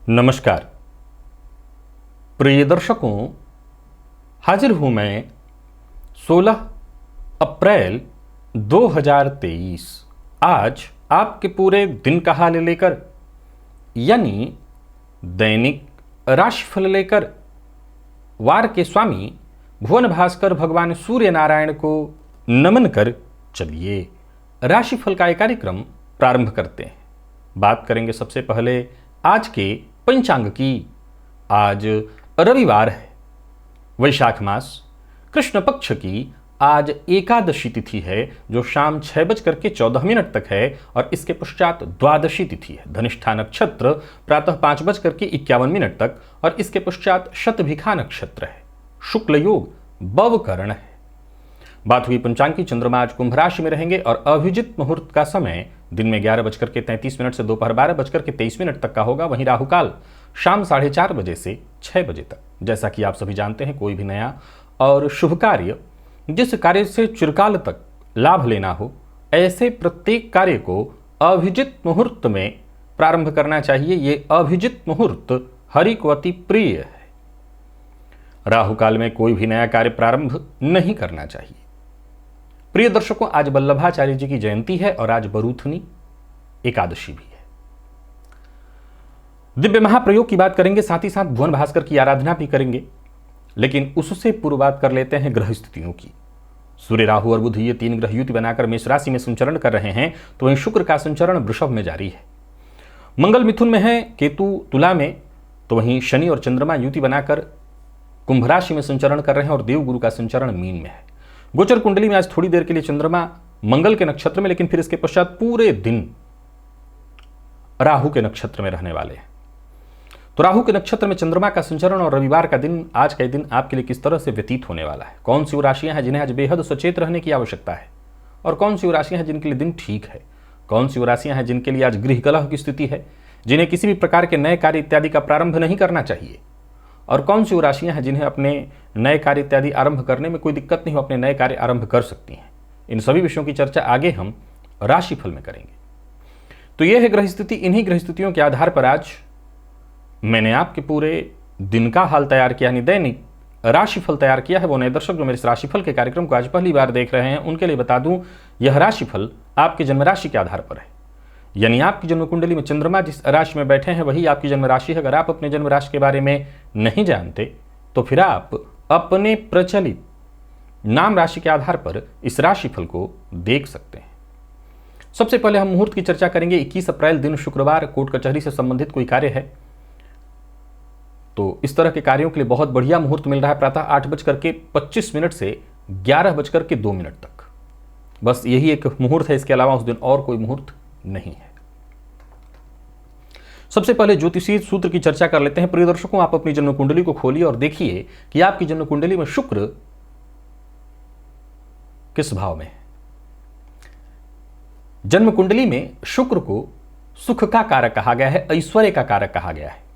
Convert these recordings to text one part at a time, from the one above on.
नमस्कार प्रिय दर्शकों, हाजिर हूं मैं 16 अप्रैल 2023 आज आपके पूरे दिन का हाल लेकर, यानी दैनिक राशिफल लेकर वार के स्वामी भुवन भास्कर भगवान सूर्य नारायण को नमन कर चलिए राशिफल का एक कार्यक्रम प्रारंभ करते हैं। बात करेंगे सबसे पहले आज के पंचांग की। आज रविवार है, वैशाख मास कृष्ण पक्ष की आज एकादशी तिथि है जो शाम 6:14 तक है और इसके पश्चात द्वादशी तिथि है। धनिष्ठा नक्षत्र प्रातः 5:51 तक और इसके पश्चात शतभिखा नक्षत्र है। शुक्ल योग बवकरण है। बात हुई पंचांग की। चंद्रमा आज कुंभ राशि में रहेंगे और अभिजित मुहूर्त का समय दिन में 11:33 से दोपहर 12:23 तक का होगा। वहीं राहुकाल शाम 4:30 बजे से 6 बजे तक। जैसा कि आप सभी जानते हैं, कोई भी नया और शुभ कार्य, जिस कार्य से चिरकाल तक लाभ लेना हो, ऐसे प्रत्येक कार्य को अभिजित मुहूर्त में प्रारंभ करना चाहिए। ये अभिजित मुहूर्त हरि को अति प्रिय है। राहुकाल में कोई भी नया कार्य प्रारंभ नहीं करना चाहिए। प्रिय दर्शकों, आज वल्लभाचार्य जी की जयंती है और आज बरूथनी एकादशी भी है। दिव्य महाप्रयोग की बात करेंगे, साथ ही साथ भुवन भास्कर की आराधना भी करेंगे, लेकिन उससे पूर्व बात कर लेते हैं ग्रह स्थितियों की। सूर्य, राहु और बुध ये 3 ग्रह युति बनाकर मेष राशि में संचरण कर रहे हैं, तो वहीं शुक्र का संचरण वृषभ में जारी है। मंगल मिथुन में है, केतु तुला में, तो वहीं शनि और चंद्रमा युति बनाकर कुंभ राशि में संचरण कर रहे हैं और देवगुरु का संचरण मीन में है। गोचर कुंडली में आज थोड़ी देर के लिए चंद्रमा मंगल के नक्षत्र में, लेकिन फिर इसके पश्चात पूरे दिन राहु के नक्षत्र में रहने वाले हैं। तो राहु के नक्षत्र में चंद्रमा का संचरण और रविवार का दिन, आज का दिन आपके लिए किस तरह से व्यतीत होने वाला है, कौन सी वो राशियां हैं जिन्हें आज बेहद सचेत रहने की आवश्यकता है, और कौन सी वो राशियां हैं जिनके लिए दिन ठीक है, कौन सी वो राशियां हैं जिनके लिए आज गृह कलह की स्थिति है, जिन्हें किसी भी प्रकार के नए कार्य इत्यादि का प्रारंभ नहीं करना चाहिए, और कौन सी वो राशियां हैं जिन्हें अपने नए कार्य इत्यादि आरंभ करने में कोई दिक्कत नहीं हो, अपने नए कार्य आरंभ कर सकती हैं। इन सभी विषयों की चर्चा आगे हम राशिफल में करेंगे। तो यह है ग्रह स्थिति। इन्हीं ग्रह स्थितियों के आधार पर आज मैंने आपके पूरे दिन का हाल तैयार किया, यानी दैनिक राशिफल तैयार किया है। वो नए दर्शक जो मेरे इस राशिफल के कार्यक्रम को आज पहली बार देख रहे हैं, उनके लिए बता दूं, यह राशिफल आपके जन्म राशि के आधार पर है, यानी आपकी जन्म कुंडली में चंद्रमा जिस राशि में बैठे हैं वही आपकी जन्म राशि है। अगर आप अपने जन्म राशि के बारे में नहीं जानते तो फिर आप अपने प्रचलित नाम राशि के आधार पर इस राशिफल को देख सकते हैं। सबसे पहले हम मुहूर्त की चर्चा करेंगे। 21 अप्रैल दिन शुक्रवार, कोर्ट कचहरी से संबंधित कोई कार्य है तो इस तरह के कार्यों के लिए बहुत बढ़िया मुहूर्त मिल रहा है। प्रातः 8:25 से 11:02 तक, बस यही एक मुहूर्त है। इसके अलावा उस दिन और कोई मुहूर्त नहीं है। सबसे पहले ज्योतिषीय सूत्र की चर्चा कर लेते हैं। प्रिय दर्शकों, आप अपनी जन्म कुंडली को खोलिए और देखिए कि आपकी जन्म कुंडली में शुक्र किस भाव में है। जन्म कुंडली में शुक्र को सुख का कारक कहा गया है, ऐश्वर्य का कारक कहा गया है।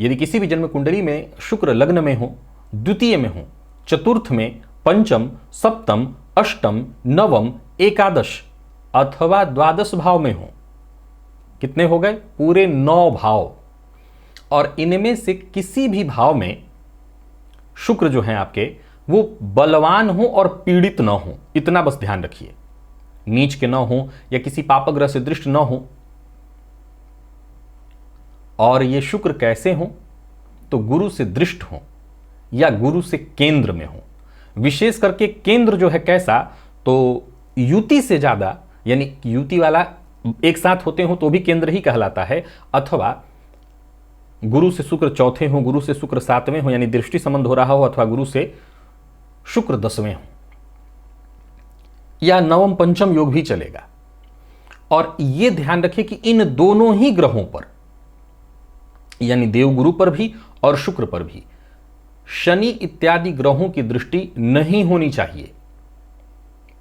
यदि किसी भी जन्म कुंडली में शुक्र लग्न में हो, द्वितीय में हो, चतुर्थ में, पंचम, सप्तम, अष्टम, नवम, एकादश अथवा द्वादश भाव में हो, कितने हो गए? पूरे 9 भाव। और इनमें से किसी भी भाव में शुक्र जो है आपके, वो बलवान हो और पीड़ित न हो, इतना बस ध्यान रखिए। नीच के न हो या किसी पापग्रह से दृष्ट न हो। और ये शुक्र कैसे हो? तो गुरु से दृष्ट हो या गुरु से केंद्र में हो। विशेष करके केंद्र जो है कैसा, तो युति से ज्यादा, यानी युति वाला एक साथ होते हो तो भी केंद्र ही कहलाता है, अथवा गुरु से शुक्र चौथे हो, गुरु से शुक्र 7वें हो, यानी दृष्टि संबंध हो रहा हो, अथवा गुरु से शुक्र 10वें हो, या नवम पंचम योग भी चलेगा। और यह ध्यान रखिए कि इन दोनों ही ग्रहों पर, यानी देवगुरु पर भी और शुक्र पर भी, शनि इत्यादि ग्रहों की दृष्टि नहीं होनी चाहिए।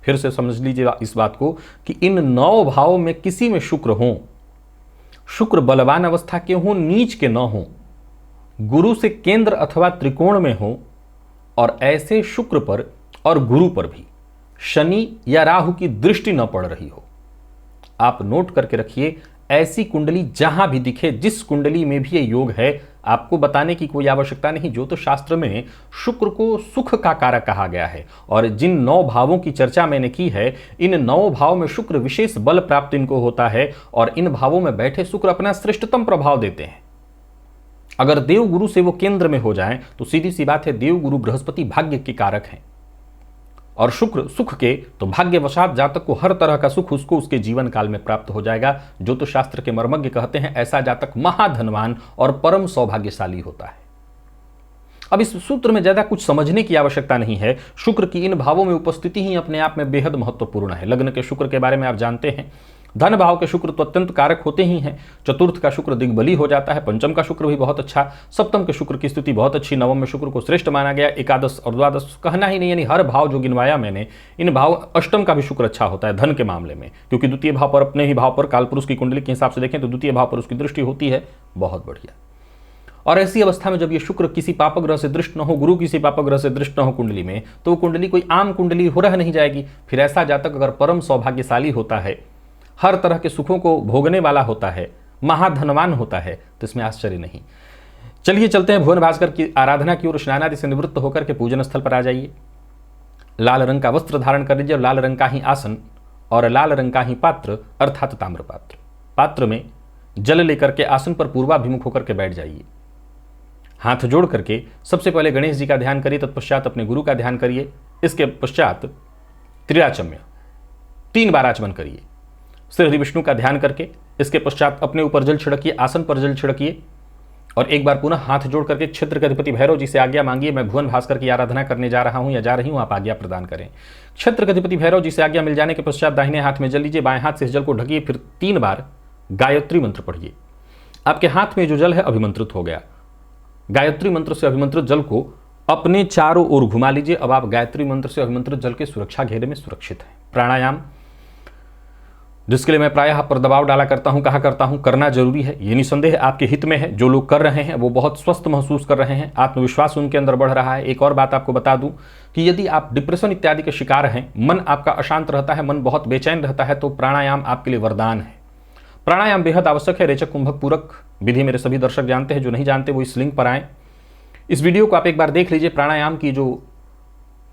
फिर से समझ लीजिए इस बात को कि इन 9 भावों में किसी में शुक्र हो, शुक्र बलवान अवस्था के हो, नीच के न हो, गुरु से केंद्र अथवा त्रिकोण में हो, और ऐसे शुक्र पर और गुरु पर भी शनि या राहु की दृष्टि न पड़ रही हो। आप नोट करके रखिए, ऐसी कुंडली जहां भी दिखे, जिस कुंडली में भी ये योग है, आपको बताने की कोई आवश्यकता नहीं। ज्योतिष शास्त्र में शुक्र को सुख का कारक कहा गया है और जिन 9 भावों की चर्चा मैंने की है, इन 9 भाव में शुक्र विशेष बल प्राप्त इनको होता है और इन भावों में बैठे शुक्र अपना श्रेष्ठतम प्रभाव देते हैं। अगर देवगुरु से वो केंद्र में हो जाएं तो सीधी सी बात है, देवगुरु बृहस्पति भाग्य के कारक हैं और शुक्र सुख के, तो भाग्यवशात जातक को हर तरह का सुख उसको उसके जीवन काल में प्राप्त हो जाएगा। ज्योतिष शास्त्र के मर्मज्ञ कहते हैं ऐसा जातक महाधनवान और परम सौभाग्यशाली होता है। अब इस सूत्र में ज्यादा कुछ समझने की आवश्यकता नहीं है। शुक्र की इन भावों में उपस्थिति ही अपने आप में बेहद महत्वपूर्ण है। लग्न के शुक्र के बारे में आप जानते हैं, धन भाव के शुक्र तो अत्यंत कारक होते ही हैं। चतुर्थ का शुक्र दिग्बली हो जाता है, पंचम का शुक्र भी बहुत अच्छा, सप्तम के शुक्र की स्थिति बहुत अच्छी, नवम में शुक्र को श्रेष्ठ माना गया, एकादश और द्वादश कहना ही नहीं, यानी हर भाव जो गिनवाया मैंने, इन भाव, अष्टम का भी शुक्र अच्छा होता है धन के मामले में, क्योंकि द्वितीय भाव पर, अपने ही भाव पर कालपुरुष की कुंडली के हिसाब से देखें तो द्वितीय भाव पर उसकी दृष्टि होती है। बहुत बढ़िया। और ऐसी अवस्था में जब ये शुक्र किसी पाप ग्रह से दृष्ट न हो, गुरु किसी पाप ग्रह से दृष्ट न हो कुंडली में, तो वो कुंडली कोई आम कुंडली हो रह नहीं जाएगी। फिर ऐसा जातक अगर परम सौभाग्यशाली होता है, हर तरह के सुखों को भोगने वाला होता है, महाधनवान होता है, तो इसमें आश्चर्य नहीं। चलिए चलते हैं भुवन भास्कर की आराधना की ओर। स्नानादि से निवृत्त होकर के पूजन स्थल पर आ जाइए। लाल रंग का वस्त्र धारण कर लीजिए और लाल रंग का ही आसन और लाल रंग का ही पात्र अर्थात ताम्र पात्र। पात्र में जल लेकर के आसन पर पूर्वाभिमुख होकर के बैठ जाइए। हाथ जोड़ करके सबसे पहले गणेश जी का ध्यान करिए, तत्पश्चात अपने गुरु का ध्यान करिए। इसके पश्चात त्रिराचम्य 3 बार आचमन करिए। श्री हरि विष्णु का ध्यान करके इसके पश्चात अपने ऊपर जल छिड़किए, आसन पर जल छिड़किए और एक बार पुनः हाथ जोड़ करके क्षेत्र के अधिपति भैरव जी से आज्ञा मांगिए, मैं भुवन भास्कर की आराधना करने जा रहा हूं या जा रही हूं, आप आज्ञा प्रदान करें। क्षेत्र के अधिपति भैरव जी से आज्ञा मिल जाने के पश्चात दाहिने हाथ में जल लीजिए, बाएं हाथ से इस जल को ढकिए, फिर 3 बार गायत्री मंत्र पढ़िए। आपके हाथ में जो जल है अभिमंत्रित हो गया। गायत्री मंत्र से अभिमंत्रित जल को अपने चारों ओर घुमा लीजिए। अब आप गायत्री मंत्र से अभिमंत्रित जल के सुरक्षा घेरे में सुरक्षित हैं। प्राणायाम, जिसके लिए मैं प्रायः पर दबाव डाला करता हूं, कहा करता हूं, करना जरूरी है। ये निसंदेह आपके हित में है। जो लोग कर रहे हैं वो बहुत स्वस्थ महसूस कर रहे हैं, आत्मविश्वास उनके अंदर बढ़ रहा है। एक और बात आपको बता दूं कि यदि आप डिप्रेशन इत्यादि के शिकार हैं, मन आपका अशांत रहता है, मन बहुत बेचैन रहता है, तो प्राणायाम आपके लिए वरदान है। प्राणायाम बेहद आवश्यक है। रेचक कुंभक पूरक विधि मेरे सभी दर्शक जानते हैं, जो नहीं जानते वो इस लिंक पर आएँ। इस वीडियो को आप एक बार देख लीजिए। प्राणायाम की जो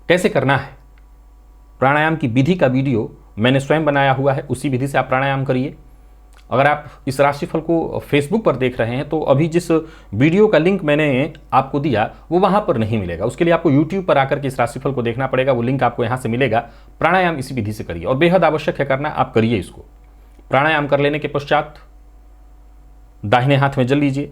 कैसे करना है, प्राणायाम की विधि का वीडियो मैंने स्वयं बनाया हुआ है, उसी विधि से आप प्राणायाम करिए। अगर आप इस राशिफल को फेसबुक पर देख रहे हैं तो अभी जिस वीडियो का लिंक मैंने आपको दिया वो वहां पर नहीं मिलेगा, उसके लिए आपको यूट्यूब पर आकर के इस राशिफल को देखना पड़ेगा। वो लिंक आपको यहां से मिलेगा। प्राणायाम इसी विधि से करिए और बेहद आवश्यक है करना, आप करिए इसको। प्राणायाम कर लेने के पश्चात दाहिने हाथ में जल लीजिए,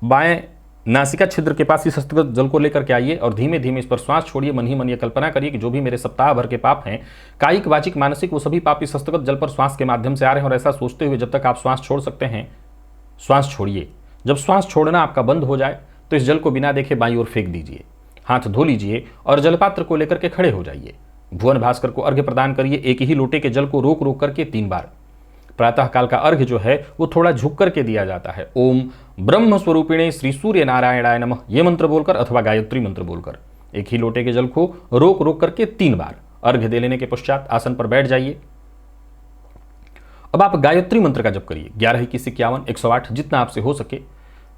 बाएं नासिका छिद्र के पास इस हस्तगत जल को लेकर के आइए और धीमे धीमे इस पर श्वास छोड़िए। मन ही मन ये कल्पना करिए कि जो भी मेरे सप्ताह भर के पाप हैं, कायिक वाचिक मानसिक, वो सभी पाप इस हस्तगत जल पर श्वास के माध्यम से आ रहे हैं। और ऐसा सोचते हुए जब तक आप श्वास छोड़ सकते हैं श्वास छोड़िए। जब श्वास छोड़ना आपका बंद हो जाए तो इस जल को बिना देखे बाईं ओर फेंक दीजिए, हाथ धो लीजिए और जलपात्र को लेकर के खड़े हो जाइए। भुवन भास्कर को अर्घ्य प्रदान करिए। एक ही लोटे के जल को रोक रोक करके 3 बार। प्रातः काल का अर्घ्य जो है वो थोड़ा झुक करके दिया जाता है। ओम ब्रह्म स्वरूपिणे श्री सूर्य नारायणाय नमः, ये मंत्र बोलकर अथवा गायत्री मंत्र बोलकर एक ही लोटे के जल को रोक रोक करके 3 बार अर्घ्य दे लेने के पश्चात आसन पर बैठ जाइए। अब आप गायत्री मंत्र का जप करिए। 11 21 51 108 जितना आपसे हो सके।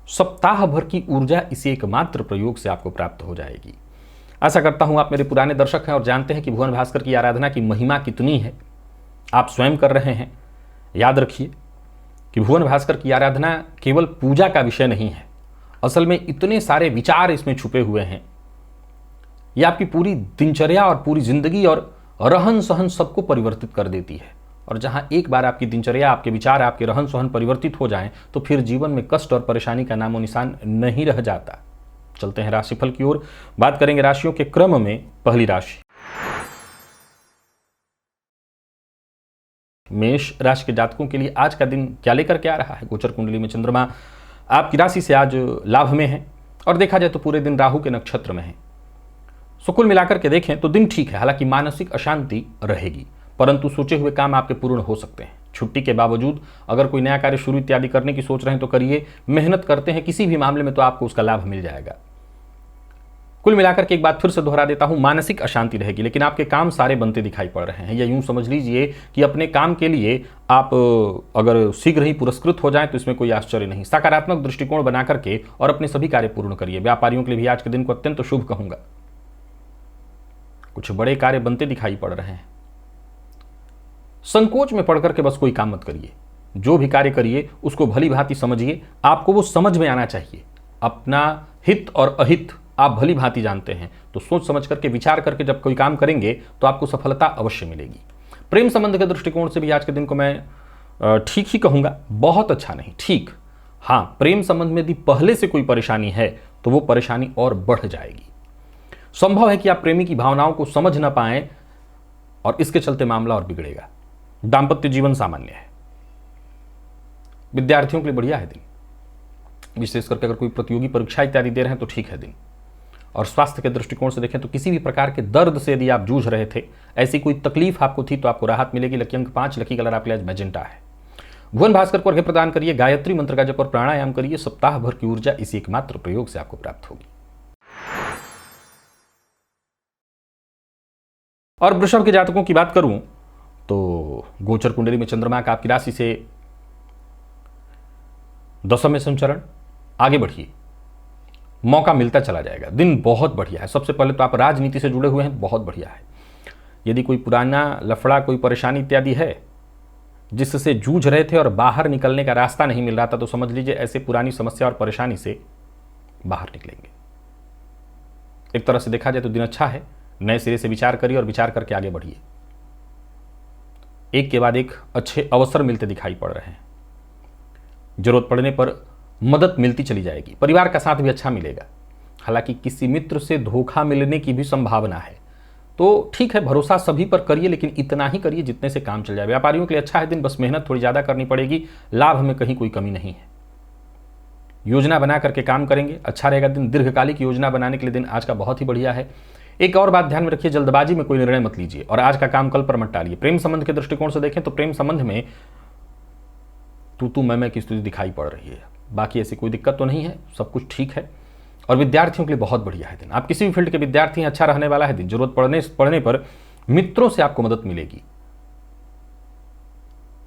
सप्ताह भर की ऊर्जा इसी एकमात्र प्रयोग से आपको प्राप्त हो जाएगी। आशा करता हूं आप मेरे पुराने दर्शक हैं और जानते हैं कि भुवन भास्कर की आराधना की महिमा कितनी है। आप स्वयं कर रहे हैं। याद रखिए कि भुवन भास्कर की आराधना केवल पूजा का विषय नहीं है, असल में इतने सारे विचार इसमें छुपे हुए हैं। ये आपकी पूरी दिनचर्या और पूरी जिंदगी और रहन सहन सबको परिवर्तित कर देती है। और जहां एक बार आपकी दिनचर्या, आपके विचार, आपके रहन सहन परिवर्तित हो जाएं तो फिर जीवन में कष्ट और परेशानी का नामो निशान नहीं रह जाता। चलते हैं राशिफल की ओर। बात करेंगे राशियों के क्रम में। पहली राशि मेष राशि के जातकों के लिए आज का दिन क्या लेकर के आ रहा है। गोचर कुंडली में चंद्रमा आपकी राशि से आज लाभ में है और देखा जाए तो पूरे दिन राहु के नक्षत्र में है। सो कुल मिलाकर के देखें तो दिन ठीक है। हालांकि मानसिक अशांति रहेगी, परंतु सोचे हुए काम आपके पूर्ण हो सकते हैं। छुट्टी के बावजूद अगर कोई नया कार्य शुरू इत्यादि करने की सोच रहे हैं तो करिए। मेहनत करते हैं किसी भी मामले में तो आपको उसका लाभ मिल जाएगा। कुल मिलाकर के एक बात फिर से दोहरा देता हूं, मानसिक अशांति रहेगी, लेकिन आपके काम सारे बनते दिखाई पड़ रहे हैं। या यूं समझ लीजिए कि अपने काम के लिए आप अगर शीघ्र ही पुरस्कृत हो जाएं तो इसमें कोई आश्चर्य नहीं। सकारात्मक दृष्टिकोण बना करके और अपने सभी कार्य पूर्ण करिए। व्यापारियों के लिए भी आज के दिन को अत्यंत शुभ कहूंगा। कुछ बड़े कार्य बनते दिखाई पड़ रहे हैं। संकोच में पड़ करके बस कोई काम मत करिए। जो भी कार्य करिए उसको भली भांति समझिए। आपको वो समझ में आना चाहिए। अपना हित और अहित आप भली भांति जानते हैं, तो सोच समझ करके विचार करके जब कोई काम करेंगे तो आपको सफलता अवश्य मिलेगी। प्रेम संबंध के दृष्टिकोण से भी आज के दिन को मैं ठीक ही कहूंगा, बहुत अच्छा नहीं, ठीक। हाँ, प्रेम संबंध में यदि पहले से कोई परेशानी है तो वो परेशानी और बढ़ जाएगी। संभव है कि आप प्रेमी की भावनाओं को समझ ना पाएं और इसके चलते मामला और बिगड़ेगा। दाम्पत्य जीवन सामान्य है। विद्यार्थियों के लिए बढ़िया है दिन, विशेष करके अगर कोई प्रतियोगी परीक्षा इत्यादि दे रहे हैं तो ठीक है दिन। और स्वास्थ्य के दृष्टिकोण से देखें तो किसी भी प्रकार के दर्द से यदि आप जूझ रहे थे, ऐसी कोई तकलीफ आपको थी, तो आपको राहत मिलेगी। लकी अंक 5, लकी कलर आपके लिए आज मैजेंटा है। भुवन भास्कर को अर्घ्य प्रदान करिए, गायत्री मंत्र का जप और प्राणायाम करिए। सप्ताह भर की ऊर्जा इसी एकमात्र प्रयोग से आपको प्राप्त होगी। और वृषभ के जातकों की बात करूं तो गोचर कुंडली में चंद्रमा का आपकी राशि से 10वें संचरण, आगे बढ़िए, मौका मिलता चला जाएगा। दिन बहुत बढ़िया है। सबसे पहले तो आप राजनीति से जुड़े हुए हैं, बहुत बढ़िया है। यदि कोई पुराना लफड़ा, कोई परेशानी इत्यादि है जिससे जूझ रहे थे और बाहर निकलने का रास्ता नहीं मिल रहा था, तो समझ लीजिए ऐसे पुरानी समस्या और परेशानी से बाहर निकलेंगे। एक तरह से देखा जाए तो दिन अच्छा है। नए सिरे से विचार करिए और विचार करके आगे बढ़िए। एक के बाद एक अच्छे अवसर मिलते दिखाई पड़ रहे हैं। जरूरत पड़ने पर मदद मिलती चली जाएगी। परिवार का साथ भी अच्छा मिलेगा। हालांकि किसी मित्र से धोखा मिलने की भी संभावना है, तो ठीक है, भरोसा सभी पर करिए, लेकिन इतना ही करिए जितने से काम चल जाए। व्यापारियों के लिए अच्छा है दिन, बस मेहनत थोड़ी ज्यादा करनी पड़ेगी। लाभ में कहीं कोई कमी नहीं है। योजना बना करके काम करेंगे, अच्छा रहेगा दिन। दीर्घकालिक योजना बनाने के लिए दिन आज का बहुत ही बढ़िया है। एक और बात ध्यान में रखिए, जल्दबाजी में कोई निर्णय मत लीजिए और आज का काम कल पर मत टालिए। प्रेम संबंध के दृष्टिकोण से देखें तो प्रेम संबंध में तू मैं की स्थिति दिखाई पड़ रही है। बाकी ऐसी कोई दिक्कत तो नहीं है, सब कुछ ठीक है। और विद्यार्थियों के लिए बहुत बढ़िया है दिन। आप किसी भी फील्ड के विद्यार्थी हैं, अच्छा रहने वाला है दिन। जरूरत पड़ने पर मित्रों से आपको मदद मिलेगी।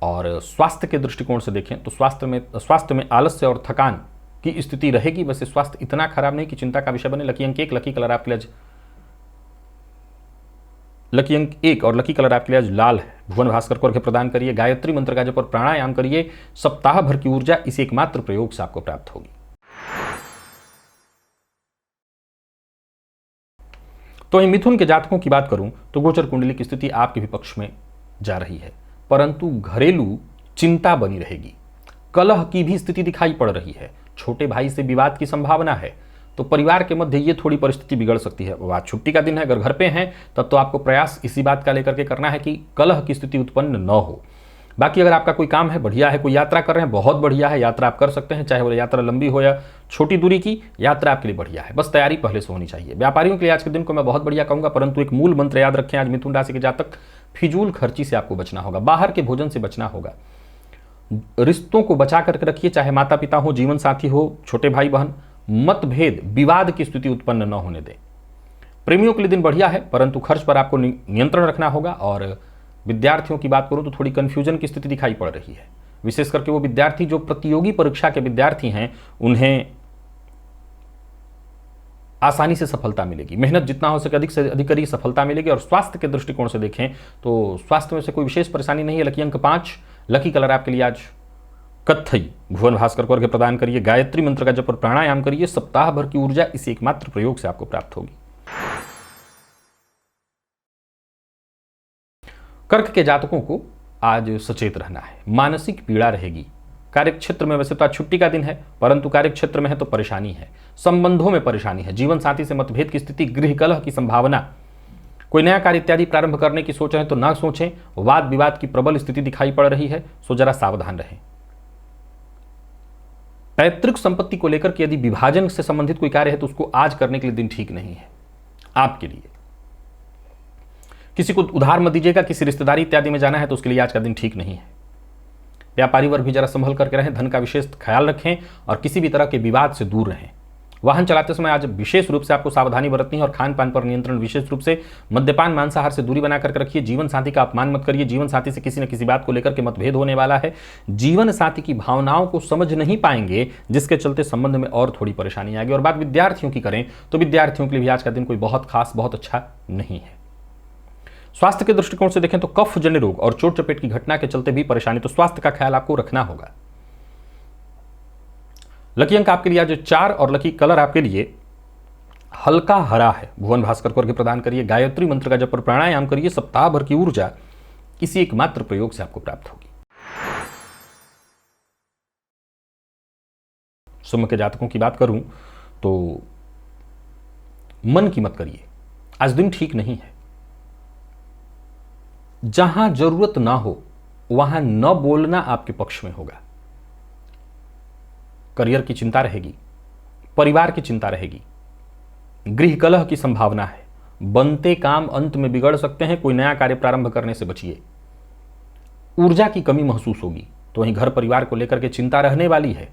और स्वास्थ्य के दृष्टिकोण से देखें तो स्वास्थ्य में आलस्य और थकान की स्थिति रहेगी। वैसे स्वास्थ्य इतना खराब नहीं कि चिंता का विषय बने। लकी अंक 1, लकी कलर आपके लिए लकी अंक 1 और लकी कलर आपके लिए आज लाल है। भुवन भास्कर को अर्घ्य प्रदान करिए, गायत्री मंत्र का जप और प्राणायाम करिए। सप्ताह भर की ऊर्जा इसी एकमात्र प्रयोग से आपको प्राप्त होगी। तो मिथुन के जातकों की बात करूं तो गोचर कुंडली की स्थिति आपके भी पक्ष में जा रही है, परंतु घरेलू चिंता बनी रहेगी। कलह की भी स्थिति दिखाई पड़ रही है। छोटे भाई से विवाद की संभावना है, तो परिवार के मध्य ये थोड़ी परिस्थिति बिगड़ सकती है। आज छुट्टी का दिन है, अगर घर पे हैं तब तो आपको प्रयास इसी बात का लेकर के करना है कि कलह की स्थिति उत्पन्न न हो। बाकी अगर आपका कोई काम है, बढ़िया है। कोई यात्रा कर रहे हैं, बहुत बढ़िया है। यात्रा आप कर सकते हैं, चाहे वो यात्रा लंबी हो या छोटी दूरी की, यात्रा आपके लिए बढ़िया है। बस तैयारी पहले से होनी चाहिए। व्यापारियों के लिए आज के दिन को मैं बहुत बढ़िया कहूंगा, परंतु एक मूल मंत्र याद रखें आज मिथुन राशि के जातक, फिजूल खर्ची से आपको बचना होगा। बाहर के भोजन से बचना होगा। रिश्तों को बचा करके रखिए, चाहे माता पिता हो, जीवन साथी हो, छोटे भाई बहन। मतभेद, विवाद की स्थिति उत्पन्न न होने दें। प्रेमियों के लिए दिन बढ़िया है, परंतु खर्च पर आपको नियंत्रण रखना होगा। और विद्यार्थियों की बात करूं तो थोड़ी कंफ्यूजन की स्थिति दिखाई पड़ रही है। विशेष करके वो विद्यार्थी जो प्रतियोगी परीक्षा के विद्यार्थी हैं, उन्हें आसानी से सफलता मिलेगी। मेहनत जितना हो सके अधिक से अधिक करिए, सफलता मिलेगी। और स्वास्थ्य के दृष्टिकोण से देखें तो स्वास्थ्य में से कोई विशेष परेशानी नहीं है। लकी अंक 5, लकी कलर आपके लिए आज कत्थई। भुवन भास्कर को अर्घ्य प्रदान करिए, गायत्री मंत्र का जप और प्राणायाम करिए। सप्ताह भर की ऊर्जा इसी एकमात्र प्रयोग से आपको प्राप्त होगी। कर्क के जातकों को आज सचेत रहना है। मानसिक पीड़ा रहेगी। कार्यक्षेत्र में वैसे तो आज छुट्टी का दिन है, परंतु कार्यक्षेत्र में है तो परेशानी है। संबंधों में परेशानी है। जीवन साथी से मतभेद की स्थिति, गृह कलह की संभावना। कोई नया कार्य इत्यादि प्रारंभ करने की सोच रहे हैं तो ना सोचें। वाद विवाद की प्रबल स्थिति दिखाई पड़ रही है, सो जरा सावधान रहें। पैतृक संपत्ति को लेकर के यदि विभाजन से संबंधित कोई कार्य है तो उसको आज करने के लिए दिन ठीक नहीं है आपके लिए। किसी को उधार मत दीजिएगा। किसी रिश्तेदारी इत्यादि में जाना है तो उसके लिए आज का दिन ठीक नहीं है। व्यापारी वर्ग भी जरा संभल करके रहें। धन का विशेष ख्याल रखें और किसी भी तरह के विवाद से दूर रहें। वाहन चलाते समय आज विशेष रूप से आपको सावधानी बरतनी है और खान पान पर नियंत्रण, विशेष रूप से मद्यपान मांसाहार से दूरी बना करके रखिए। जीवन साथी का अपमान मत करिए। जीवन साथी से किसी न किसी बात को लेकर के मतभेद होने वाला है। जीवन साथी की भावनाओं को समझ नहीं पाएंगे, जिसके चलते संबंध में और थोड़ी परेशानी आएगी। और बात विद्यार्थियों की करें तो विद्यार्थियों के लिए भी आज का दिन कोई बहुत खास, बहुत अच्छा नहीं है। स्वास्थ्य के दृष्टिकोण से देखें तो कफ जन्य रोग और चोट चपेट की घटना के चलते भी परेशानी, तो स्वास्थ्य का ख्याल आपको रखना होगा। लकी अंक आपके लिए आज 4 और लकी कलर आपके लिए हल्का हरा है। भुवन भास्कर को अर्घ्य प्रदान करिए। गायत्री मंत्र का जप और प्राणायाम करिए। सप्ताह भर की ऊर्जा इसी एकमात्र प्रयोग से आपको प्राप्त होगी। सिंह के जातकों की बात करूं तो मन की मत करिए, आज दिन ठीक नहीं है। जहां जरूरत ना हो वहां न बोलना आपके पक्ष में होगा। करियर की चिंता रहेगी, परिवार की चिंता रहेगी, गृह कलह की संभावना है। बनते काम अंत में बिगड़ सकते हैं। कोई नया कार्य प्रारंभ करने से बचिए। ऊर्जा की कमी महसूस होगी, तो वहीं घर परिवार को लेकर के चिंता रहने वाली है।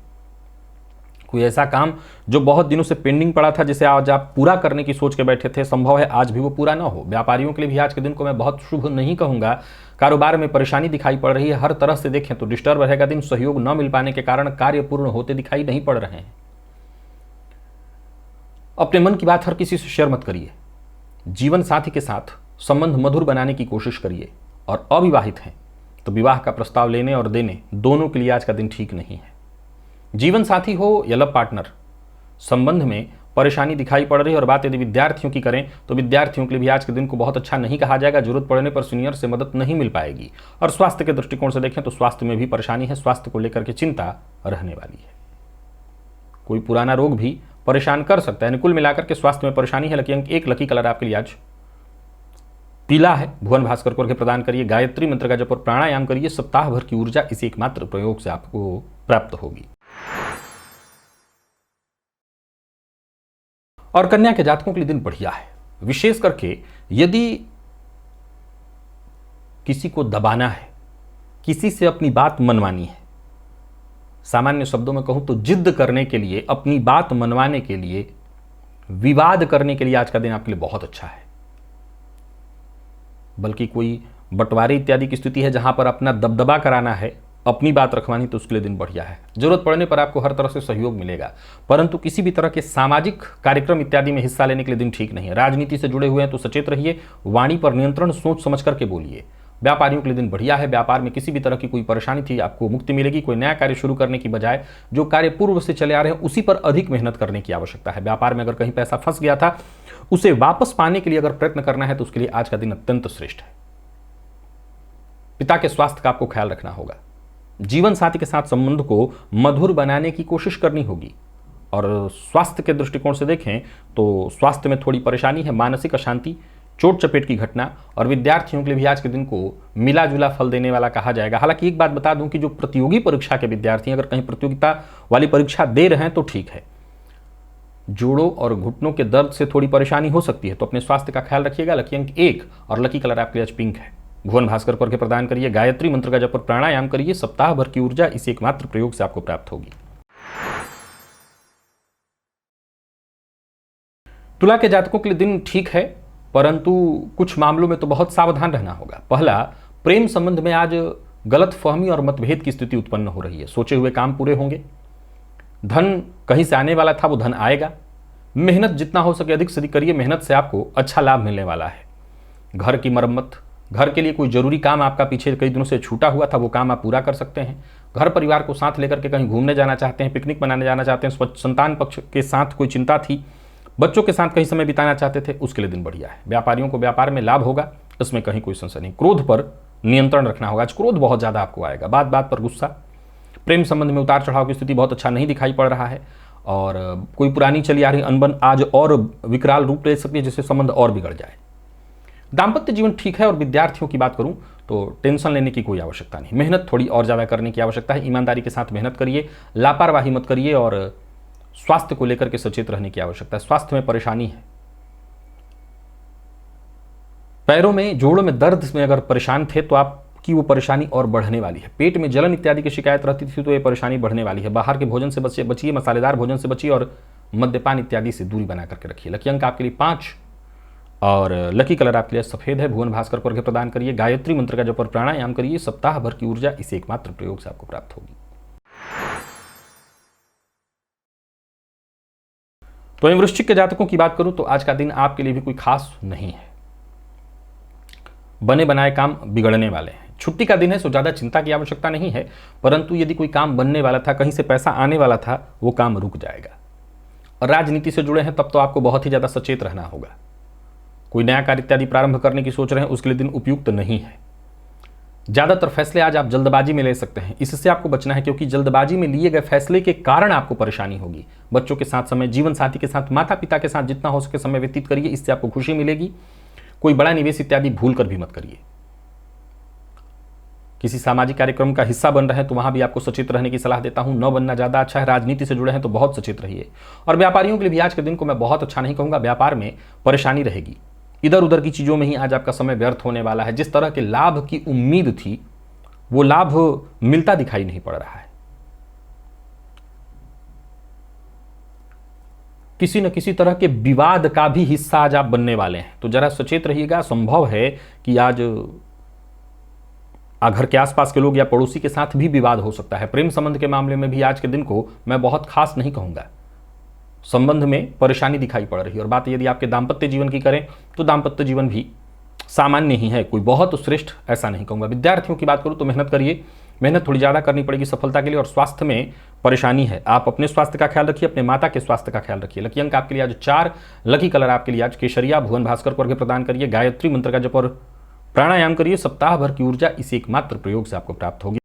कोई ऐसा काम जो बहुत दिनों से पेंडिंग पड़ा था, जिसे आज आप पूरा करने की सोच के बैठे थे, संभव है आज भी वो पूरा ना हो। व्यापारियों के लिए भी आज के दिन को मैं बहुत शुभ नहीं कहूंगा। कारोबार में परेशानी दिखाई पड़ रही है। हर तरह से देखें तो डिस्टर्ब रहेगा दिन। सहयोग न मिल पाने के कारण कार्य पूर्ण होते दिखाई नहीं पड़ रहे हैं। अपने मन की बात हर किसी से शेयर मत करिए। जीवन साथी के साथ संबंध मधुर बनाने की कोशिश करिए। और अविवाहित हैं तो विवाह का प्रस्ताव लेने और देने दोनों के लिए आज का दिन ठीक नहीं है। जीवन साथी हो या लव पार्टनर, संबंध में परेशानी दिखाई पड़ रही है। और बात यदि विद्यार्थियों की करें तो विद्यार्थियों के लिए भी आज के दिन को बहुत अच्छा नहीं कहा जाएगा। जरूरत पड़ने पर सीनियर से मदद नहीं मिल पाएगी। और स्वास्थ्य के दृष्टिकोण से देखें तो स्वास्थ्य में भी परेशानी है। स्वास्थ्य को लेकर के चिंता रहने वाली है। कोई पुराना रोग भी परेशान कर सकता है। कुल मिलाकर के स्वास्थ्य में परेशानी है। लकी अंक 1, लकी कलर आपके लिए आज पीला है। भुवन भास्कर को अर्घ्य प्रदान करिए। गायत्री मंत्र का जप और प्राणायाम करिए। सप्ताह भर की ऊर्जा इसी एकमात्र प्रयोग से आपको प्राप्त होगी। और कन्या के जातकों के लिए दिन बढ़िया है। विशेष करके यदि किसी को दबाना है, किसी से अपनी बात मनवानी है, सामान्य शब्दों में कहूं तो जिद करने के लिए, अपनी बात मनवाने के लिए, विवाद करने के लिए आज का दिन आपके लिए बहुत अच्छा है। बल्कि कोई बंटवारे इत्यादि की स्थिति है जहां पर अपना दबदबा कराना है, अपनी बात रखवानी, तो उसके लिए दिन बढ़िया है। जरूरत पड़ने पर आपको हर तरह से सहयोग मिलेगा। परंतु किसी भी तरह के सामाजिक कार्यक्रम इत्यादि में हिस्सा लेने के लिए दिन ठीक नहीं है। राजनीति से जुड़े हुए हैं तो सचेत रहिए। वाणी पर नियंत्रण सोच समझ करके बोलिए। व्यापारियों के लिए दिन बढ़िया है। व्यापार में किसी भी तरह की कोई परेशानी थी, आपको मुक्ति मिलेगी। कोई नया कार्य शुरू करने की बजाय जो कार्य पूर्व से चले आ रहे हैं उसी पर अधिक मेहनत करने की आवश्यकता है। व्यापार में अगर कहीं पैसा फंस गया था, उसे वापस पाने के लिए अगर प्रयत्न करना है तो उसके लिए आज का दिन अत्यंत श्रेष्ठ है। पिता के स्वास्थ्य का आपको ख्याल रखना होगा। जीवन साथी के साथ संबंध को मधुर बनाने की कोशिश करनी होगी। और स्वास्थ्य के दृष्टिकोण से देखें तो स्वास्थ्य में थोड़ी परेशानी है। मानसिक अशांति, चोट चपेट की घटना, और विद्यार्थियों के लिए भी आज के दिन को मिला जुला फल देने वाला कहा जाएगा। हालांकि एक बात बता दूं कि जो प्रतियोगी परीक्षा के विद्यार्थी अगर कहीं प्रतियोगिता वाली परीक्षा दे रहे हैं तो ठीक है। जोड़ों और घुटनों के दर्द से थोड़ी परेशानी हो सकती है, तो अपने स्वास्थ्य का ख्याल रखिएगा। लकी अंक 1 और लकी कलर आपके लिए आज पिंक है। भुवन भास्कर को अर्घ्य प्रदान करिए। गायत्री मंत्र का जप और प्राणायाम करिए। सप्ताह भर की ऊर्जा इसी एकमात्र प्रयोग से आपको प्राप्त होगी। तुला के जातकों के लिए दिन ठीक है, परंतु कुछ मामलों में तो बहुत सावधान रहना होगा। पहला, प्रेम संबंध में आज गलत फहमी और मतभेद की स्थिति उत्पन्न हो रही है। सोचे हुए काम पूरे होंगे। धन कहीं से आने वाला था, वो धन आएगा। मेहनत जितना हो सके अधिक से अधिक करिए। मेहनत से आपको अच्छा लाभ मिलने वाला है। घर की मरम्मत, घर के लिए कोई जरूरी काम आपका पीछे कई दिनों से छूटा हुआ था, वो काम आप पूरा कर सकते हैं। घर परिवार को साथ लेकर के कहीं घूमने जाना चाहते हैं, पिकनिक मनाने जाना चाहते हैं, संतान पक्ष के साथ कोई चिंता थी, बच्चों के साथ कहीं समय बिताना चाहते थे, उसके लिए दिन बढ़िया है। व्यापारियों को व्यापार में लाभ होगा, इसमें कहीं कोई संशय नहीं। क्रोध पर नियंत्रण रखना होगा। आज क्रोध बहुत ज्यादा आपको आएगा, बात बात पर गुस्सा। प्रेम संबंध में उतार चढ़ाव की स्थिति बहुत अच्छा नहीं दिखाई पड़ रहा है। और कोई पुरानी चली आ रही अनबन आज और विकराल रूप ले सकती है, जिससे संबंध और बिगड़ जाए। दाम्पत्य जीवन ठीक है। और विद्यार्थियों की बात करूं तो टेंशन लेने की कोई आवश्यकता नहीं। मेहनत थोड़ी और ज़्यादा करने की आवश्यकता है। ईमानदारी के साथ मेहनत करिए, लापरवाही मत करिए। और स्वास्थ्य को लेकर के सचेत रहने की आवश्यकता है। स्वास्थ्य में परेशानी है। पैरों में, जोड़ों में दर्द में अगर परेशान थे तो आपकी वो परेशानी और बढ़ने वाली है। पेट में जलन इत्यादि की शिकायत रहती थी तो ये परेशानी बढ़ने वाली है। बाहर के भोजन से बचिए, मसालेदार भोजन से बचिए। और मद्यपान इत्यादि से दूरी बना करके रखिए। लकी अंक आपके लिए 5 और लकी कलर आपके लिए सफेद है। भुवन भास्कर को अर्घ्य प्रदान करिए, गायत्री मंत्र का जप और प्राणायाम करिए, सप्ताह भर की ऊर्जा इस एकमात्र प्रयोग से आपको प्राप्त होगी। तो वृश्चिक के जातकों की बात करूं तो आज का दिन आपके लिए भी कोई खास नहीं है। बने बनाए काम बिगड़ने वाले हैं। छुट्टी का दिन है, सो ज्यादा चिंता की आवश्यकता नहीं है, परंतु यदि कोई काम बनने वाला था, कहीं से पैसा आने वाला था, वो काम रुक जाएगा। और राजनीति से जुड़े हैं तब तो आपको बहुत ही ज्यादा सचेत रहना होगा। कोई नया कार्य इत्यादि प्रारंभ करने की सोच रहे हैं, उसके लिए दिन उपयुक्त नहीं है। ज्यादातर फैसले आज आप जल्दबाजी में ले सकते हैं, इससे आपको बचना है, क्योंकि जल्दबाजी में लिए गए फैसले के कारण आपको परेशानी होगी। बच्चों के साथ समय, जीवन साथी के साथ, माता पिता के साथ जितना हो सके समय व्यतीत करिए, इससे आपको खुशी मिलेगी। कोई बड़ा निवेश इत्यादि भूल कर भी मत करिए। किसी सामाजिक कार्यक्रम का हिस्सा बन रहे हैं तो वहां भी आपको सचेत रहने की सलाह देता हूं, न बनना ज्यादा अच्छा है। राजनीति से जुड़े हैं तो बहुत सचेत रहिए। और व्यापारियों के लिए भी आज के दिन को मैं बहुत अच्छा नहीं कहूंगा, व्यापार में परेशानी रहेगी। इधर उधर की चीजों में ही आज आपका समय व्यर्थ होने वाला है। जिस तरह के लाभ की उम्मीद थी वो लाभ मिलता दिखाई नहीं पड़ रहा है। किसी न किसी तरह के विवाद का भी हिस्सा आज आप बनने वाले हैं, तो जरा सचेत रहिएगा। संभव है कि आज घर के आसपास के लोग या पड़ोसी के साथ भी विवाद हो सकता है। प्रेम संबंध के मामले में भी आज के दिन को मैं बहुत खास नहीं कहूंगा। संबंध में परेशानी दिखाई पड़ रही है। और बात यदि आपके दाम्पत्य जीवन की करें तो दाम्पत्य जीवन भी सामान्य ही है, कोई बहुत श्रेष्ठ ऐसा नहीं कहूंगा। विद्यार्थियों की बात करूं तो मेहनत करिए, मेहनत थोड़ी ज्यादा करनी पड़ेगी सफलता के लिए। और स्वास्थ्य में परेशानी है, आप अपने स्वास्थ्य का ख्याल रखिए, अपने माता के स्वास्थ्य का ख्याल रखिए। लकी अंक आपके लिए आज 4, लकी कलर आपके लिए आज केशरिया। भुवन भास्कर को अर्घ्य प्रदान करिए, गायत्री मंत्र का जप और प्राणायाम करिए, सप्ताह भर की ऊर्जा इस एकमात्र प्रयोग से आपको प्राप्त होगी।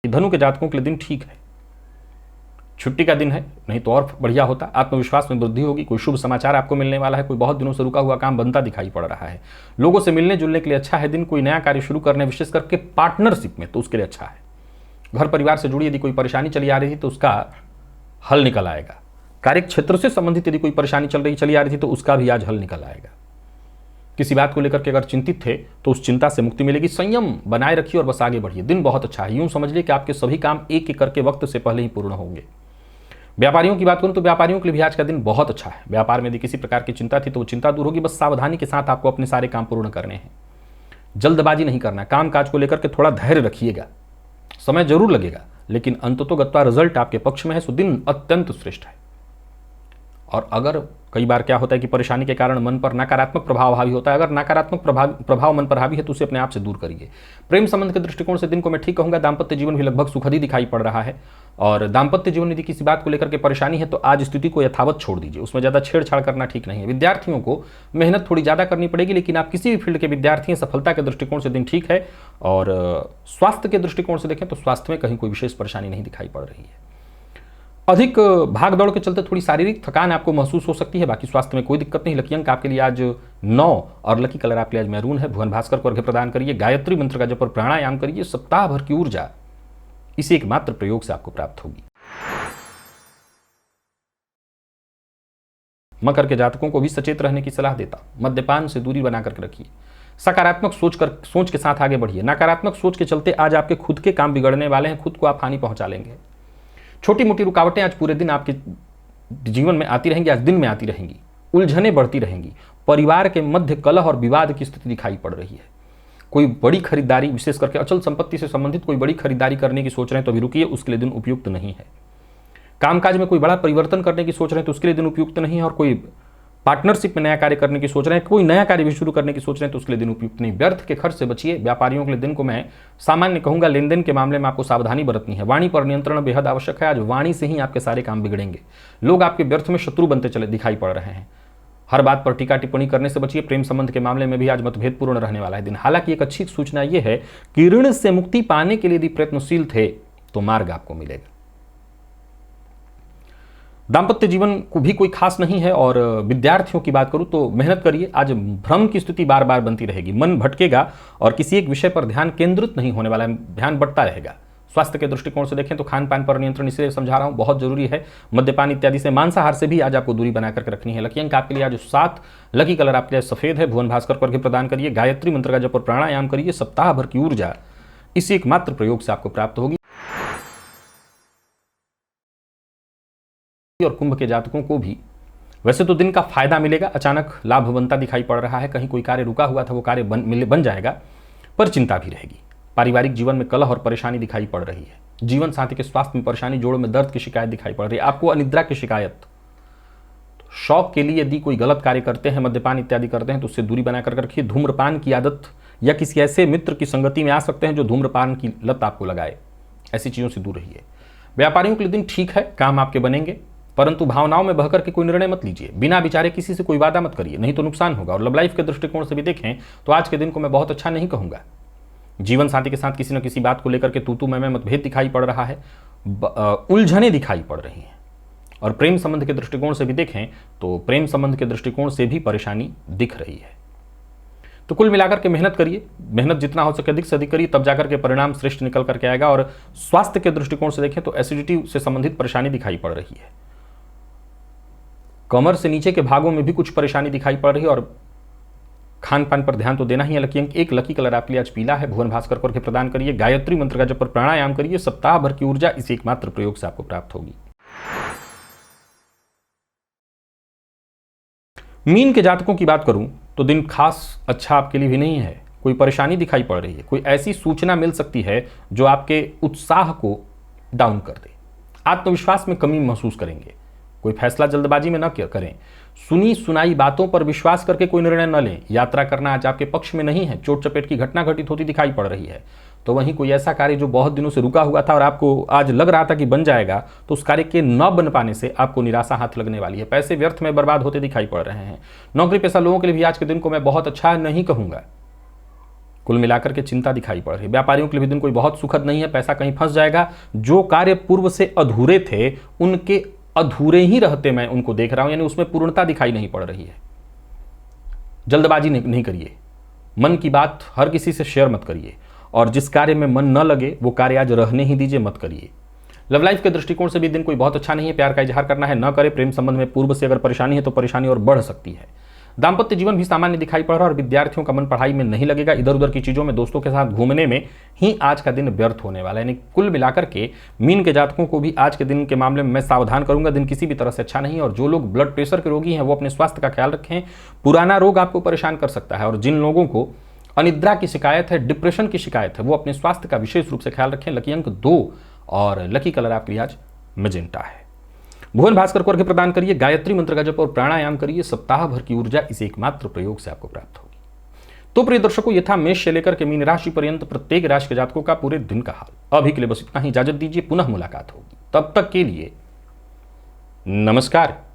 धनु के जातकों के लिए दिन ठीक है, छुट्टी का दिन है, नहीं तो और बढ़िया होता। आत्मविश्वास में वृद्धि होगी, कोई शुभ समाचार आपको मिलने वाला है, कोई बहुत दिनों से रुका हुआ काम बनता दिखाई पड़ रहा है। लोगों से मिलने जुलने के लिए अच्छा है दिन, कोई नया कार्य शुरू करने, विशेष करके पार्टनरशिप में, तो उसके लिए अच्छा है। घर परिवार से जुड़ी यदि कोई परेशानी चली आ रही थी तो उसका हल निकल आएगा। कार्य क्षेत्र से संबंधित यदि कोई परेशानी चली आ रही थी तो उसका भी आज हल निकल आएगा। किसी बात को लेकर के अगर चिंतित थे तो उस चिंता से मुक्ति मिलेगी। संयम बनाए रखिए और बस आगे बढ़िए। दिन बहुत अच्छा है, यूं समझ लीजिए कि आपके सभी काम एक एक करके वक्त से पहले ही पूर्ण होंगे। व्यापारियों की बात करूं तो व्यापारियों के लिए भी आज का दिन बहुत अच्छा है। व्यापार में यदि किसी प्रकार की चिंता थी तो वो चिंता दूर होगी। बस सावधानी के साथ आपको अपने सारे काम पूर्ण करने हैं, जल्दबाजी नहीं करना। काम काज को लेकर के थोड़ा धैर्य रखिएगा, समय जरूर लगेगा लेकिन अंततोगत्वा रिजल्ट आपके पक्ष में है, सो दिन अत्यंत श्रेष्ठ है। और अगर कई बार क्या होता है कि परेशानी के कारण मन पर नकारात्मक प्रभाव हावी होता है, अगर नकारात्मक प्रभाव मन पर हावी है तो उसे अपने आप से दूर करिए। प्रेम संबंध के दृष्टिकोण से दिन को मैं ठीक कहूंगा। दाम्पत्य जीवन भी लगभग सुखद ही दिखाई पड़ रहा है। और दाम्पत्य जीवन यदि किसी बात को लेकर के परेशानी है तो आज स्थिति को यथावत छोड़ दीजिए, उसमें ज्यादा छेड़छाड़ करना ठीक नहीं है। विद्यार्थियों को मेहनत थोड़ी ज्यादा करनी पड़ेगी, लेकिन आप किसी भी फील्ड के विद्यार्थी हैं, सफलता के दृष्टिकोण से दिन ठीक है। और स्वास्थ्य के दृष्टिकोण से देखें तो स्वास्थ्य में कहीं कोई विशेष परेशानी नहीं दिखाई पड़ रही है। अधिक भाग दौड़ के चलते थोड़ी शारीरिक थकान आपको महसूस हो सकती है, बाकी स्वास्थ्य में कोई दिक्कत नहीं। लकी अंक आपके लिए आज 9 और लकी कलर आपके लिए आज मैरून है। भुवन भास्कर को अर्घ्य प्रदान करिए, गायत्री मंत्र का जप और प्राणायाम करिए, सप्ताह भर की ऊर्जा इसी एकमात्र प्रयोग से आपको प्राप्त होगी। मकर के जातकों को भी सचेत रहने की सलाह देता हूं। मद्यपान से दूरी बना करके रखिए, सकारात्मक सोच के साथ आगे बढ़िए। नकारात्मक सोच के चलते आज आपके खुद के काम बिगड़ने वाले हैं, खुद को आप हानि पहुंचा लेंगे। छोटी मोटी रुकावटें आज पूरे दिन आपके जीवन में आती रहेंगी, आज दिन में आती रहेंगी, उलझनें बढ़ती रहेंगी। परिवार के मध्य कलह और विवाद की स्थिति दिखाई पड़ रही है। कोई बड़ी खरीदारी, विशेष करके अचल संपत्ति से संबंधित कोई बड़ी खरीदारी करने की सोच रहे हैं तो अभी रुकिए, उसके लिए दिन उपयुक्त नहीं है। कामकाज में कोई बड़ा परिवर्तन करने की सोच रहे हैं तो उसके लिए दिन उपयुक्त नहीं है। और कोई पार्टनरशिप में नया कार्य करने की सोच रहे हैं, कोई नया कार्य भी शुरू करने की सोच रहे हैं तो उसके लिए दिन उपयुक्त नहीं। व्यर्थ के खर्च से बचिए। व्यापारियों के लिए दिन को मैं सामान्य कहूंगा। लेन देन के मामले में आपको सावधानी बरतनी है। वाणी पर नियंत्रण बेहद आवश्यक है। आज वाणी से ही आपके सारे काम बिगड़ेंगे। लोग आपके व्यर्थ में शत्रु बनते चले दिखाई पड़ रहे हैं। हर बात पर टीका टिप्पणी करने से बचिए। प्रेम संबंध के मामले में भी आज मतभेदपूर्ण रहने वाला है दिन। हालांकि एक अच्छी सूचना यह है कि ऋण से मुक्ति पाने के लिए यदि प्रयत्नशील थे तो मार्ग आपको मिलेगा। दाम्पत्य जीवन को भी कोई खास नहीं है। और विद्यार्थियों की बात करूं तो मेहनत करिए। आज भ्रम की स्थिति बार बार बनती रहेगी, मन भटकेगा और किसी एक विषय पर ध्यान केंद्रित नहीं होने वाला है, ध्यान बढ़ता रहेगा। स्वास्थ्य के दृष्टिकोण से देखें तो खान पान पर नियंत्रण इसलिए समझा रहा हूं, बहुत जरूरी है। मद्यपान इत्यादि से, मांसाहार से भी आज आपको दूरी बना करके रखनी है। लकी अंक आपके लिए आज 7, लकी कलर आपके लिए सफेद है। भुवन भास्कर को अर्घ्य प्रदान करिए, गायत्री मंत्र का जप और प्राणायाम करिए, सप्ताह भर की ऊर्जा इसी एकमात्र प्रयोग से आपको प्राप्त होगी। और कुंभ के जातकों को भी वैसे तो दिन का फायदा मिलेगा, अचानक लाभ बनता दिखाई पड़ रहा है, कहीं कोई कार्य रुका हुआ था वो कार्य बन जाएगा, पर चिंता भी रहेगी। पारिवारिक जीवन में कलह और परेशानी दिखाई पड़ रही है। जीवन साथी के स्वास्थ्य में परेशानी, जोड़ों में दर्द की शिकायत दिखाई पड़ रही है। आपको अनिद्रा की शिकायत, शौक के लिए यदि कोई गलत कार्य करते हैं, मद्यपान इत्यादि करते हैं तो उससे दूरी बनाकर रखिए। धूम्रपान की आदत या किसी ऐसे मित्र की संगति में आ सकते हैं जो धूम्रपान की लत आपको लगाए, ऐसी चीज़ों से दूर रहिए। व्यापारियों के लिए दिन ठीक है, काम आपके बनेंगे, परंतु भावनाओं में बहकर के कोई निर्णय मत लीजिए। बिना विचारे किसी से कोई वादा मत करिए, नहीं तो नुकसान होगा। और लव लाइफ के दृष्टिकोण से भी देखें तो आज के दिन को मैं बहुत अच्छा नहीं कहूंगा। जीवन साथी के साथ किसी न किसी बात को लेकर के तू मैं मतभेद दिखाई पड़ रहा है, उलझने दिखाई पड़ रही हैं। और प्रेम संबंध के दृष्टिकोण से भी देखें तो प्रेम संबंध के दृष्टिकोण से भी परेशानी दिख रही है। तो कुल मिलाकर के मेहनत करिए, मेहनत जितना हो सके अधिक से अधिक करिए, तब जाकर के परिणाम श्रेष्ठ निकल करके आएगा। और स्वास्थ्य के दृष्टिकोण से देखें तो एसिडिटी से संबंधित परेशानी दिखाई पड़ रही है। कमर से नीचे के भागों में भी कुछ परेशानी दिखाई पड़ रही है और खान पान पर ध्यान तो देना ही है। लकी अंक 1, लकी कलर आपके लिए आज पीला है। भुवन भास्कर करके प्रदान करिए। गायत्री मंत्र का जप पर प्राणायाम करिए। सप्ताह भर की ऊर्जा इस एकमात्र प्रयोग से आपको प्राप्त होगी। मीन के जातकों की बात करूं तो दिन खास अच्छा आपके लिए भी नहीं है। कोई परेशानी दिखाई पड़ रही है, कोई ऐसी सूचना मिल सकती है जो आपके उत्साह को डाउन कर दे। आत्मविश्वास में कमी महसूस करेंगे। कोई फैसला जल्दबाजी में न करें। सुनी सुनाई बातों पर विश्वास करके कोई निर्णय न लें। यात्रा करना आज आपके पक्ष में नहीं है। चोट चपेट की घटना घटित होती दिखाई पड़ रही है। तो वहीं कोई ऐसा कार्य जो बहुत दिनों से रुका हुआ था और आपको आज लग रहा था कि बन जाएगा, तो उस कार्य के न बन पाने से आपको निराशा हाथ लगने वाली है। पैसे व्यर्थ में बर्बाद होते दिखाई पड़ रहे हैं। नौकरी पेशा लोगों के लिए भी आज के दिन को मैं बहुत अच्छा नहीं कहूंगा। कुल मिलाकर के चिंता दिखाई पड़ रही है। व्यापारियों के लिए भी दिन कोई बहुत सुखद नहीं है। पैसा कहीं फंस जाएगा। जो कार्य पूर्व से अधूरे थे उनके अधूरे ही रहते मैं उनको देख रहा हूं, यानी उसमें पूर्णता दिखाई नहीं पड़ रही है। जल्दबाजी नहीं करिए। मन की बात हर किसी से शेयर मत करिए और जिस कार्य में मन न लगे वो कार्य आज रहने ही दीजिए, मत करिए। लव लाइफ के दृष्टिकोण से भी दिन कोई बहुत अच्छा नहीं है। प्यार का इजहार करना है, न करे। प्रेम संबंध में पूर्व से अगर परेशानी है तो परेशानी और बढ़ सकती है। दाम्पत्य जीवन भी सामान्य दिखाई पड़ रहा है और विद्यार्थियों का मन पढ़ाई में नहीं लगेगा। इधर उधर की चीजों में, दोस्तों के साथ घूमने में ही आज का दिन व्यर्थ होने वाला है। यानी कुल मिलाकर के मीन के जातकों को भी आज के दिन के मामले में मैं सावधान करूंगा। दिन किसी भी तरह से अच्छा नहीं है। और जो लोग ब्लड प्रेशर के रोगी हैं वो अपने स्वास्थ्य का ख्याल रखें। पुराना रोग आपको परेशान कर सकता है। और जिन लोगों को अनिद्रा की शिकायत है, डिप्रेशन की शिकायत है, वो अपने स्वास्थ्य का विशेष रूप से ख्याल रखें। लकी अंक 2 और लकी कलर आपके लिए आज मैजेंटा है। भुवन भास्कर को अर्घ्य प्रदान करिए। गायत्री मंत्र का जप और प्राणायाम करिए। सप्ताह भर की ऊर्जा इस एकमात्र प्रयोग से आपको प्राप्त होगी। तो प्रिय दर्शकों, यथा मेष से लेकर के मीन राशि पर्यंत प्रत्येक राशि के जातकों का पूरे दिन का हाल। अभी के लिए बस इतना ही। इजाजत दीजिए, पुनः मुलाकात होगी। तब तक के लिए नमस्कार।